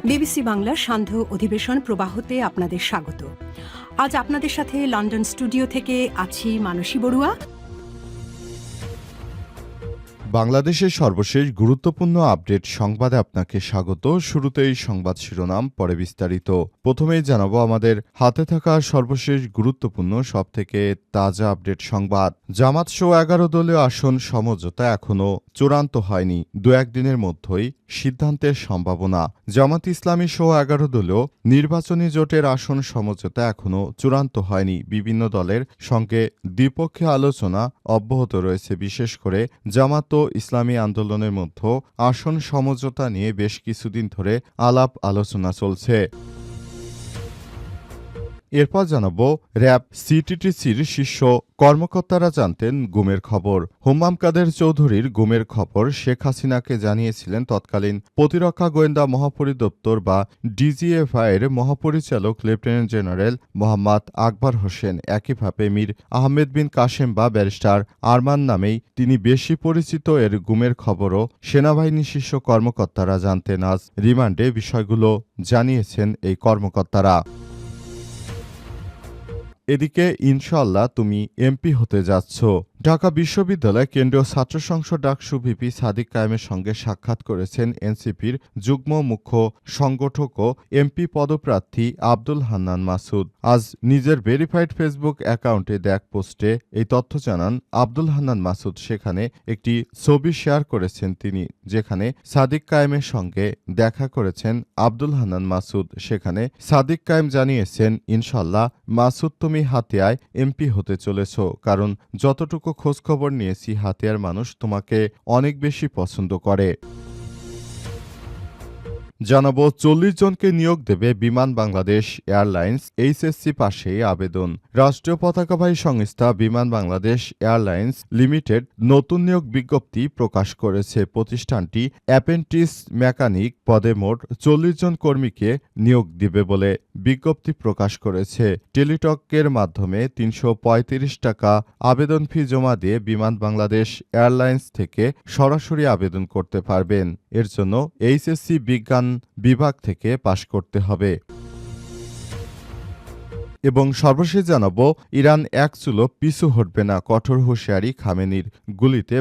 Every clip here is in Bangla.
বিবিসি বাংলার সান্ধ্য অধিবেশন প্রবাহতে আপনাদের স্বাগত। আজ আপনাদের সাথে লন্ডন স্টুডিও থেকে আছি মানসী বড়ুয়া। বাংলাদেশের সর্বশেষ গুরুত্বপূর্ণ আপডেট সংবাদে আপনাকে স্বাগত। শুরুতেই সংবাদ শিরোনাম, পরে বিস্তারিত। প্রথমেই জানাবো আমাদের হাতে থাকা সর্বশেষ গুরুত্বপূর্ণ সবথেকে তাজা আপডেট সংবাদ। জামাত সহ 11 দলীয় আসন সমঝোতা এখনও চূড়ান্ত হয়নি, দু একদিনের মধ্যেই সিদ্ধান্তের সম্ভাবনা। জামাত ইসলামী সহ 11 দলীয় নির্বাচনী জোটের আসন সমঝোতা এখনও চূড়ান্ত হয়নি। বিভিন্ন দলের সঙ্গে দ্বিপক্ষীয় আলোচনা অব্যাহত রয়েছে। বিশেষ করে জামাত ও ইসলামী আন্দোলনের মধ্যে আসন সমঝোতা নিয়ে বেশ কিছুদিন ধরে আলাপ আলোচনা চলছে। এরপর জানাবো র‍্যাব সিটিটিসির শীর্ষ কর্মকর্তারা জানতেন গুমের খবর। হুম্মাম কাদের চৌধুরীর গুমের খবর শেখ হাসিনাকে জানিয়েছিলেন তৎকালীন প্রতিরক্ষা গোয়েন্দা মহাপরিদপ্তর বা ডিজিএফআইয়ের মহাপরিচালক লেফটেন্যান্ট জেনারেল মোহাম্মদ আকবর হোসেন। একইভাবে মীর আহমেদ বিন কাশেম বা ব্যারিস্টার আরমান নামেই তিনি বেশি পরিচিত। এর গুমের খবরও সেনাবাহিনীর শীর্ষ কর্মকর্তারা জানতেন। আজ রিমান্ডে বিষয়গুলো জানিয়েছেন এই কর্মকর্তারা। এদিকে ইনশাআল্লাহ তুমি এমপি হতে যাচ্ছ। ঢাকা বিশ্ববিদ্যালয় কেন্দ্রীয় ছাত্র সংসদ ডাকসু ভিপি সাদিক কায়েমের সঙ্গে সাক্ষাৎ করেছেন এনসিপির যুগ্ম মুখ্য সংগঠক ও এমপি পদপ্রার্থী আব্দুল হান্নান মাসুদ। আজ নিজের ভেরিফাইড ফেসবুক অ্যাকাউন্টে দেয়া পোস্টে এই তথ্য জানান আব্দুল হান্নান মাসুদ। সেখানে একটি ছবি শেয়ার করেছেন তিনি, যেখানে সাদিক কায়েমের সঙ্গে দেখা করেছেন আব্দুল হান্নান মাসুদ। সেখানে সাদিক কায়েম জানিয়েছেন, ইনশাআল্লাহ মাসুদ তুমি হাতিয়ায় এমপি হতে চলেছ, কারণ যতটুকু খোঁজখবর নিয়েছি হাতিয়ার মানুষ তোমাকে অনেক বেশি পছন্দ করে। জানাবো 40 জনকে নিয়োগ দেবে বিমান বাংলাদেশ এয়ারলাইন্স। এইচএসসি পাশেই আবেদন। রাষ্ট্রীয় পতাকাবাহী সংস্থা বিমান বাংলাদেশ এয়ারলাইন্স লিমিটেড নতুন নিয়োগ বিজ্ঞপ্তি প্রকাশ করেছে। প্রতিষ্ঠানটি অ্যাপ্রেন্টিস মেকানিক পদে মোট 40 জন কর্মীকে নিয়োগ দিবে বলে বিজ্ঞপ্তি প্রকাশ করেছে। টেলিটকের মাধ্যমে 335 টাকা আবেদন ফি জমা দিয়ে বিমান বাংলাদেশ এয়ারলাইন্স থেকে সরাসরি আবেদন করতে পারবেন। এর জন্য এইচএসসি বিজ্ঞান বিভাগ থেকে পাশ করতে হবে। এবং সর্বশেষ জানাবো ইরান এক চুলো পিছু হটবে না, কঠোর হুঁশিয়ারি খামেনির। গুলিতে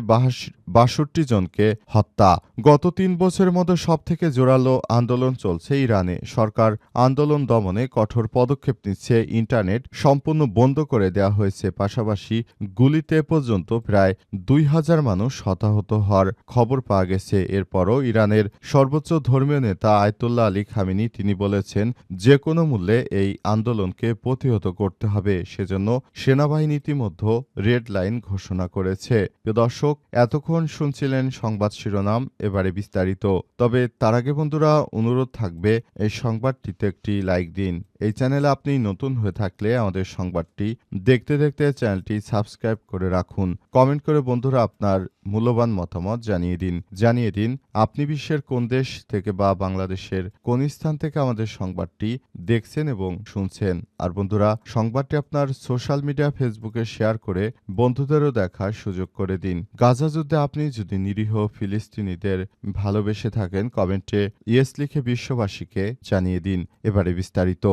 ৬২ জনকে হত্যা। গত ৩ বছরের মধ্যে সবথেকে জোরালো আন্দোলন চলছে ইরানে। সরকার আন্দোলন দমনে কঠোর পদক্ষেপ নিচ্ছে। ইন্টারনেট সম্পূর্ণ বন্ধ করে দেওয়া হয়েছে। পাশাপাশি গুলিতে পর্যন্ত প্রায় ২,০০০ মানুষ হতাহত হওয়ার খবর পাওয়া গেছে। এরপরও ইরানের সর্বোচ্চ ধর্মীয় নেতা আয়াতুল্লাহ আলী খামেনি তিনি বলেছেন, যে কোনো মূল্যে এই আন্দোলনকে প্রতিহত করতে হবে। সেজন্য সেনাবাহিনী ইতিমধ্যে রেড লাইন ঘোষণা করেছে। দর্শক, এতক্ষণ শুনছিলেন সংবাদ শিরোনাম, এবারে বিস্তারিত। তবে তার আগে বন্ধুরা অনুরোধ থাকবে এই সংবাদটিতে একটি লাইক দিন। এই চ্যানেলে আপনি নতুন হয়ে থাকলে আমাদের সংবাদটি দেখতে দেখতে চ্যানেলটি সাবস্ক্রাইব করে রাখুন। কমেন্ট করে বন্ধুরা আপনার মূল্যবান মতামত জানিয়ে দিন আপনি বিশ্বের কোন দেশ থেকে বা বাংলাদেশের কোন স্থান থেকে আমাদের সংবাদটি দেখছেন এবং শুনছেন। আর বন্ধুরা সংবাদটি আপনার সোশ্যাল মিডিয়া ফেসবুকে শেয়ার করে বন্ধুদেরও দেখার সুযোগ করে দিন। গাজা যুদ্ধে আপনি যদি নিরীহ ফিলিস্তিনিদের ভালোবেসে থাকেন, কমেন্টে ইয়েস লিখে বিশ্ববাসীকে জানিয়ে দিন। এবারে বিস্তারিত।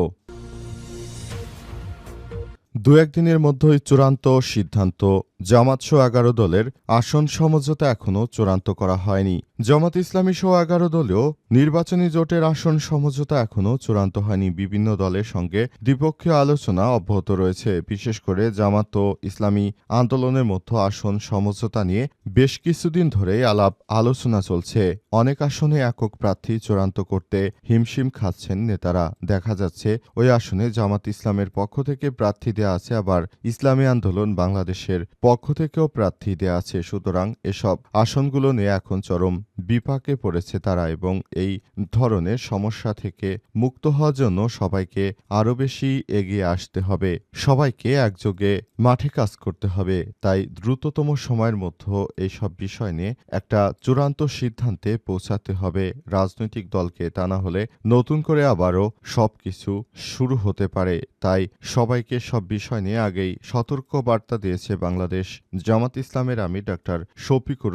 দু একদিনের মধ্যেই চূড়ান্ত সিদ্ধান্ত। জামাত সহ 11 দলের আসন সমঝোতা এখনও চূড়ান্ত করা হয়নি। জামাত ইসলামী সহ 11 দলীয় নির্বাচনী জোটের আসন সমঝোতা এখনও চূড়ান্ত হয়নি। বিভিন্ন দলের সঙ্গে দ্বিপক্ষীয় আলোচনা অব্যাহত রয়েছে। বিশেষ করে জামাত ও ইসলামী আন্দোলনের মধ্যে আসন সমঝোতা নিয়ে বেশ কিছুদিন ধরেই আলাপ আলোচনা চলছে। অনেক আসনে একক প্রার্থী চূড়ান্ত করতে হিমশিম খাচ্ছেন নেতারা। দেখা যাচ্ছে ওই আসনে জামাত ইসলামের পক্ষ থেকে প্রার্থী দেয়া আছে, আবার ইসলামী আন্দোলন বাংলাদেশের পক্ষ থেকেও প্রার্থী দেয়া আছে। সুতরাং এসব আসনগুলো নিয়ে এখন চরম বিপাকে পড়েছে তারা, এবং এই ধরনের সমস্যা থেকে মুক্ত হওয়ার জন্য সবাইকে আরও বেশি এগিয়ে আসতে হবে। সবাইকে একযোগে মাঠে কাজ করতে হবে। তাই দ্রুততম সময়ের মধ্যে এইসব বিষয় নিয়ে একটা চূড়ান্ত সিদ্ধান্তে পৌঁছাতে হবে রাজনৈতিক দলকে। তা না হলে নতুন করে আবারও সবকিছু শুরু হতে পারে। তাই সবাইকে সব বিষয় নিয়ে আগেই সতর্ক বার্তা দিয়েছে বাংলাদেশ বাংলাদেশ জামাত ইসলামের আমির ডাক্তার শফিকুর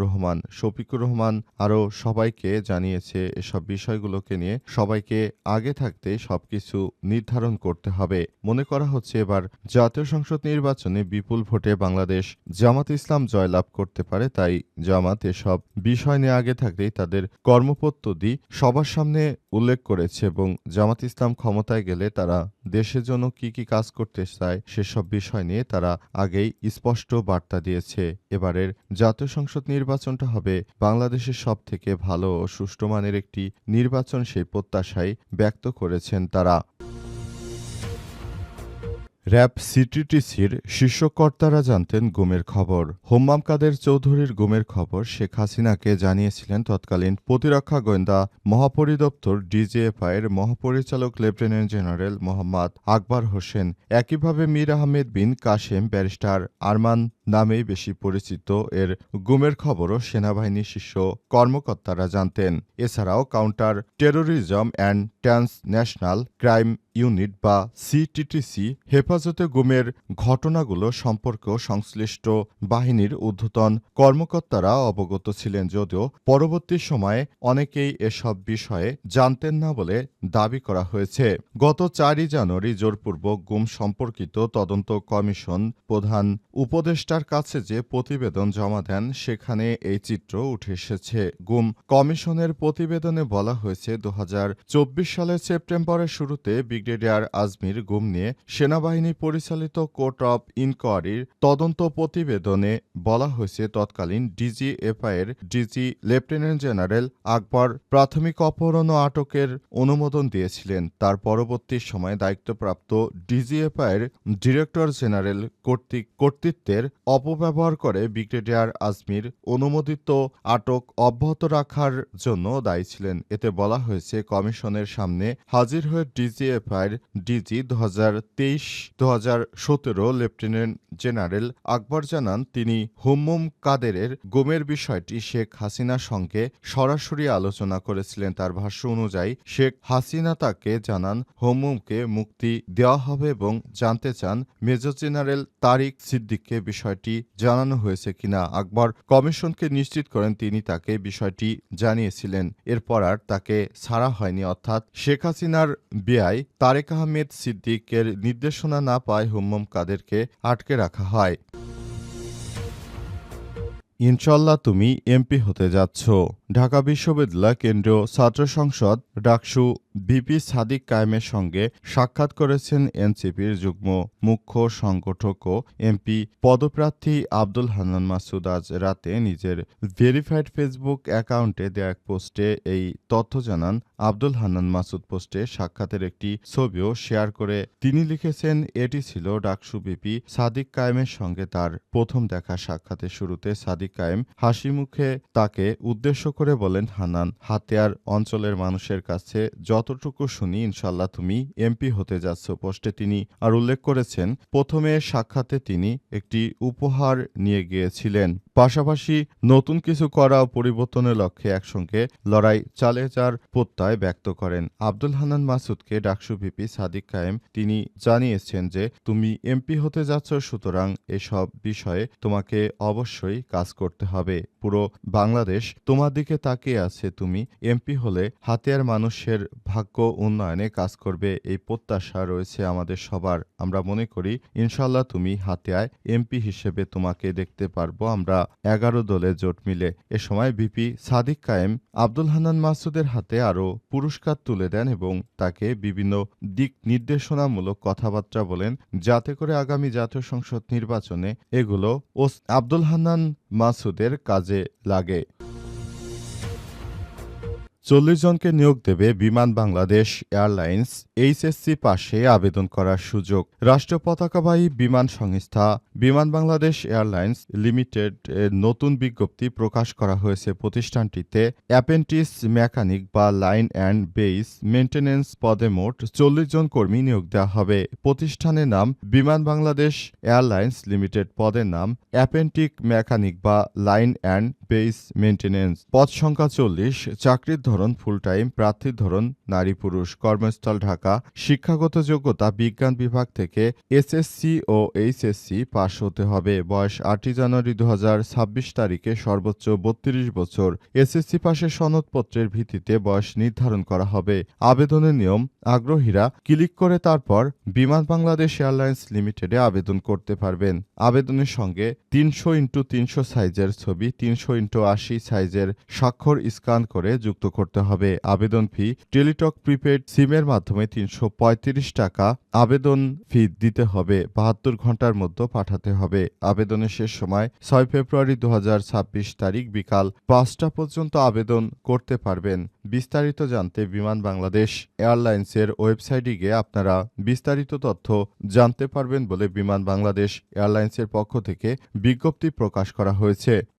রহমান আরও সবাইকে জানিয়েছে এসব বিষয়গুলোকে নিয়ে সবাইকে আগে থাকতে সবকিছু নির্ধারণ করতে হবে। মনে করা হচ্ছে এবার জাতীয় সংসদ নির্বাচনে বিপুল ভোটে বাংলাদেশ জামাত ইসলাম জয়লাভ করতে পারে, তাই জামাত এসব বিষয় নিয়ে আগে থাকতেই তাদের কর্মপদ্ধতি সবার সামনে উল্লেখ করেছে এবং জামাত ইসলাম ক্ষমতায় গেলে তারা দেশের জন্য কি কি কাজ করতে চায় সেসব বিষয় নিয়ে তারা আগেই স্পষ্ট বার্তা দিয়েছে। এবারের জাতীয় সংসদ নির্বাচনটা হবে বাংলাদেশের সবথেকে ভালো ও সুষ্ঠু মানের একটি নির্বাচন, সেই প্রত্যাশাই ব্যক্ত করেছেন তারা। র‍্যাব সিটিটিসির শীর্ষ কর্তারা জানতেন গুমের খবর। হোম্মাম কাদের চৌধুরীর গুমের খবর শেখ হাসিনাকে জানিয়েছিলেন তৎকালীন প্রতিরক্ষা গোয়েন্দা মহাপরিদপ্তর ডিজিএফআইয়ের মহাপরিচালক লেফটেন্যান্ট জেনারেল মোহাম্মদ আকবর হোসেন। একইভাবে মীর আহমেদ বিন কাসেম ব্যারিস্টার আরমান নামেই বেশি পরিচিত এর গুমের খবরও সেনাবাহিনীর শীর্ষ কর্মকর্তারা জানতেন। এছাড়াও counter terrorism and transnational crime unit বা সিটিটিসি হেফাজতে গুমের ঘটনাগুলো সম্পর্কেও সংশ্লিষ্ট বাহিনীর ঊর্ধ্বতন কর্মকর্তারা অবগত ছিলেন, যদিও পরবর্তী সময়ে অনেকেই এসব বিষয়ে জানতেন না বলে দাবি করা হয়েছে। গত 4 জানুয়ারি জোরপূর্বক গুম সম্পর্কিত তদন্ত কমিশন প্রধান উপদেষ্টার কাছে যে প্রতিবেদন জমা দেন সেখানে এই চিত্র উঠে এসেছে। গুম কমিশনের প্রতিবেদনে বলা হয়েছে 2024 সালের সেপ্টেম্বরের শুরুতে ব্রিগেডিয়ার আজমির গুম নিয়ে সেনাবাহিনী পরিচালিত কোর্ট অব ইনকোয়ারির তদন্ত প্রতিবেদনে বলা হয়েছে তৎকালীন ডিজিএফআইয়ের ডিজি লেফটেন্যান্ট জেনারেল আকবর প্রাথমিক অপহরণ ও আটকের অনুমোদন দিয়েছিলেন। তার পরবর্তী সময়ে দায়িত্বপ্রাপ্ত ডিজিএফআইয়ের ডিরেক্টর জেনারেল কর্তৃত্বের অপব্যবহার করে ব্রিগেডিয়ার আজমির অনুমোদিত আটক অব্যাহত রাখার জন্য দায়ী ছিলেন। এতে বলা হয়েছে কমিশনের সামনে হাজির হয়ে ডিজিএফআইয়ের ডিজি 2023-2017 লেফটেন্যান্ট জেনারেল আকবর জানান তিনি হুম্মুম কাদেরের গুমের বিষয়টি শেখ হাসিনার সঙ্গে সরাসরি আলোচনা করেছিলেন। তার ভাষ্য অনুযায়ী শেখ হাসিনা তাকে জানান হুম্মুমকে মুক্তি দেওয়া হবে এবং জানতে চান মেজর জেনারেল তারিক সিদ্দিককে বিষয়টি জানানো হয়েছে কিনা। আকবর কমিশনকে নিশ্চিত করেন তিনি তাকে বিষয়টি জানিয়েছিলেন। এরপর আর তাকে ছাড়া হয়নি, অর্থাৎ শেখ হাসিনার বেআই তারেক আহমেদ সিদ্দিকের নির্দেশনা না পায় হুম্মুম কাদেরকে আটকে রাখা হয়। ইনশাল্লাহ তুমি এমপি হতে যাচ্ছ। ঢাকা বিশ্ববিদ্যালয় কেন্দ্রীয় ছাত্র সংসদ ডাকসু ভিপি সাদিক কায়েমের সঙ্গে সাক্ষাৎ করেছেন এনসিপির যুগ্ম মুখ্য সংগঠক ও এমপি পদপ্রার্থী আব্দুল হান্নান মাসুদ। আজ রাতে নিজের ভেরিফাইড ফেসবুক অ্যাকাউন্টে দেয়া এক পোস্টে এই তথ্য জানান আব্দুল হান্নান মাসুদ। পোস্টে সাক্ষাতের একটি ছবিও শেয়ার করে তিনি লিখেছেন, এটি ছিল ডাকসু ভিপি সাদিক কায়েমের সঙ্গে তার প্রথম দেখা। সাক্ষাতের শুরুতে সাদিক কায়েম হাসি মুখে তাকে উদ্দেশ্য করে বলেন, হান্নান, হাতিয়ার অঞ্চলের মানুষের কাছে যতটুকু শুনি ইনশাল্লাহ তুমি এমপি হতে যাচ্ছ। পোস্টে তিনি আর উল্লেখ করেছেন, প্রথমে সাক্ষাতে তিনি একটি উপহার নিয়ে গিয়েছিলেন, পাশাপাশি নতুন কিছু করা ও পরিবর্তনের লক্ষ্যে একসঙ্গে লড়াই চালিয়ে যাওয়ার প্রত্যয় ব্যক্ত করেন। আব্দুল হান্নান মাসুদকে ডাকসু ভিপি সাদিক কায়েম তিনি জানিয়েছেন যে তুমি এমপি হতে যাচ্ছ, সুতরাং এসব বিষয়ে তোমাকে অবশ্যই কাজ করতে হবে। পুরো বাংলাদেশ তোমার দিকে তাকিয়ে আছে। তুমি এমপি হলে হাতিয়ার মানুষের ভাগ্য উন্নয়নে কাজ করবে, এই প্রত্যাশা রয়েছে আমাদের সবার। আমরা মনে করি ইনশাল্লাহ তুমি হাতিয়ায় এমপি হিসেবে তোমাকে দেখতে পারবো আমরা 11 দলের জোট মিলে। এ সময় ভিপি সাদিক কায়েম আব্দুল হান্নান মাসুদের হাতে আরও পুরস্কার তুলে দেন এবং তাকে বিভিন্ন দিক নির্দেশনামূলক কথাবার্তা বলেন, যাতে করে আগামী জাতীয় সংসদ নির্বাচনে এগুলো আব্দুল হান্নান মাসুদের কাজে লাগে। 40 জনকে নিয়োগ দেবে বিমান বাংলাদেশ এয়ারলাইন্স। এইচএসসি পাশে আবেদন করার সুযোগ। রাষ্ট্রীয় পতাকাবাহী বিমান সংস্থা বিমান বাংলাদেশ এয়ারলাইন্স লিমিটেড এর নতুন বিজ্ঞপ্তি প্রকাশ করা হয়েছে। প্রতিষ্ঠানটিতে অ্যাপ্রেন্টিস মেকানিক বা লাইন অ্যান্ড বেস মেইনটেন্যান্স পদে মোট 40 জন কর্মী নিয়োগ দেওয়া হবে। প্রতিষ্ঠানের নাম বিমান বাংলাদেশ এয়ারলাইন্স লিমিটেড, পদের নাম অ্যাপ্রেন্টিক মেকানিক বা লাইন অ্যান্ড বেস মেইনটেন্যান্স। পদ সংখ্যা 40। চাকরির ধরন ধরন ফুল টাইম, প্রার্থীর ধরন নারী পুরুষ, কর্মস্থল ঢাকা, শিক্ষাগত যোগ্যতা বিজ্ঞান বিভাগ থেকে এসএসসি ও এইচএসসি পাশ হতে হবে। বয়স 8 জানুয়ারি 2026 তারিখে সর্বোচ্চ 32 বছর। এসএসসি পাশের সনদপত্রের ভিত্তিতে বয়স নির্ধারণ করা হবে। আবেদনের নিয়ম: আগ্রহীরা ক্লিক করে তারপর বিমান বাংলাদেশ এয়ারলাইন্স লিমিটেডে আবেদন করতে পারবেন। আবেদনের সঙ্গে 300x300 সাইজের ছবি, 300x80 সাইজের স্বাক্ষর স্ক্যান করে যুক্ত করতে হবে। আবেদন ফি: টেলিটক প্রিপেড সিমের মাধ্যমে 335 টাকা আবেদন ফি দিতে হবে। 72 ঘন্টার মধ্যে পাঠাতে হবে। আবেদনের শেষ সময় 6 ফেব্রুয়ারি 2026 তারিখ বিকাল 5টা পর্যন্ত আবেদন করতে পারবেন। বিস্তারিত জানতে বিমান বাংলাদেশ এয়ারলাইন্সের ওয়েবসাইটে গিয়ে আপনারা বিস্তারিত তথ্য জানতে পারবেন বলে বিমান বাংলাদেশ এয়ারলাইন্সের পক্ষ থেকে বিজ্ঞপ্তি প্রকাশ করা হয়েছে।